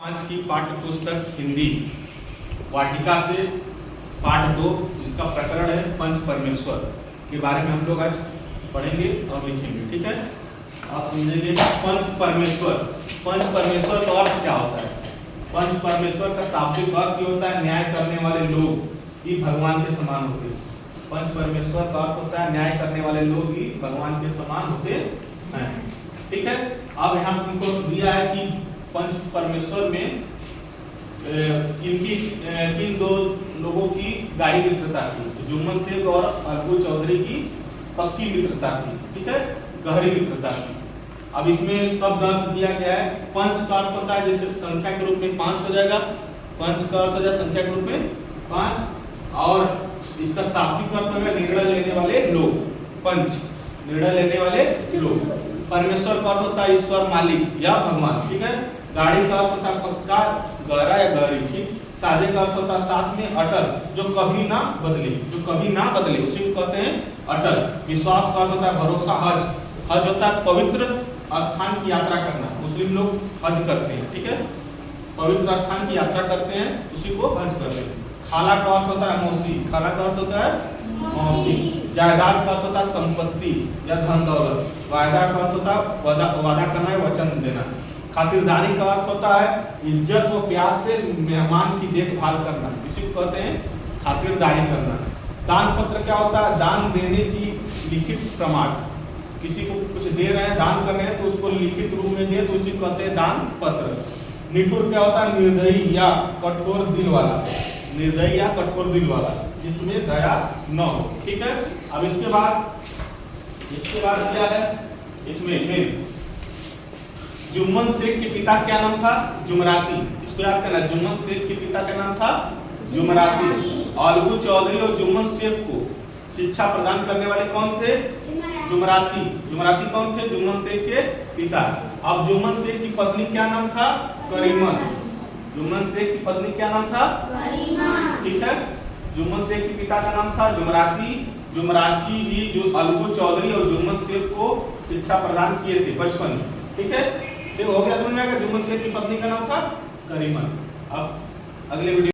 आज की पाठ्य पुस्तक हिंदी वाटिका से पाठ 2 जिसका प्रकरण है पंच परमेश्वर के बारे में हम लोग आज पढ़ेंगे और लिखेंगे। ठीक है, आप समझेंगे पंच परमेश्वर का अर्थ क्या होता है। पंच परमेश्वर का शाब्दिक अर्थ ये होता है न्याय करने वाले लोग ही भगवान के समान होते हैं। पंच परमेश्वर का अर्थ होता है न्याय करने वाले लोग ही भगवान के समान होते हैं। ठीक है, अब यहाँ तुमको दिया है कि पंच परमेश्वर में किन दो लोगों की गाढ़ी मित्रता थी। जुम्मन शेख और अलगू चौधरी की पक्की मित्रता थी। ठीक है, गहरी मित्रता थी। अब इसमें शब्द अर्थ दिया गया है। पंच का अर्थ होता है जैसे संख्या के रूप में 5 हो जाएगा। पंच का अर्थ हो जाएगा संख्या के रूप में 5 और इसका शाब्दिक अर्थ होगा निर्णय लेने वाले लोग। पंच निर्णय लेने वाले लोग। परमेश्वर का अर्थ होता है ईश्वर, मालिक या भगवान। ठीक है, गाड़ी का अर्थ होता है पक्का, गहरा या गहरी। ठीक, साझे का अर्थ होता है साथ में, अटल, जो कभी ना बदले उसी को कहते हैं अटल। विश्वास का अर्थ होता है भरोसा। हज होता है पवित्र स्थान की यात्रा करना। मुस्लिम लोग हज करते हैं। ठीक है, पवित्र स्थान की यात्रा करते हैं, उसी को हज करते हैं। खाला का अर्थ होता है मौसी। खाला का अर्थ होता है मौसी। जायदाद का अर्थ होता है संपत्ति या धन दौलत। वायदा का अर्थ होता है वादा करना है, वचन देना। खातिरदारी का अर्थ होता है इज्जत व प्यार से मेहमान की देखभाल करना, इसी को कहते हैं खातिरदारी करना। दान पत्र क्या होता है? दान देने की लिखित प्रमाण। किसी को कुछ दे रहे हैं, दान कर रहे हैं, तो उसको लिखित रूप में दे तो उसी को कहते हैं दान पत्र। निठुर क्या होता है? निर्दयी या कठोर दिल वाला। निर्दयी या कठोर दिल वाला जिसमें दया न हो। ठीक है, अब इसके बाद दिया है इसमें जुम्मन शेख के पिता क्या नाम था? जुमराती। इसको याद करना, जुम्मन शेख के पिता का नाम था जुमराती। अलगू चौधरी और जुम्मन शेख को शिक्षा प्रदान करने वाले कौन थे? जुमराती। जुमराती कौन थे? जुम्मन शेख के पिता। अब जुम्मन शेख की पत्नी क्या नाम था? करीमन। जुम्मन शेख की पत्नी क्या नाम था? करीमन। ठीक है, जुम्मन शेख के पिता का नाम था जुमराती। जुमराती ही जो अलगू चौधरी और जुम्मन शेख को शिक्षा प्रदान किए थे बचपन में। ठीक है, हो गया समझ में आएगा। जुम्मन शेख की पत्नी का नाम था करीमन। अब अगले वीडियो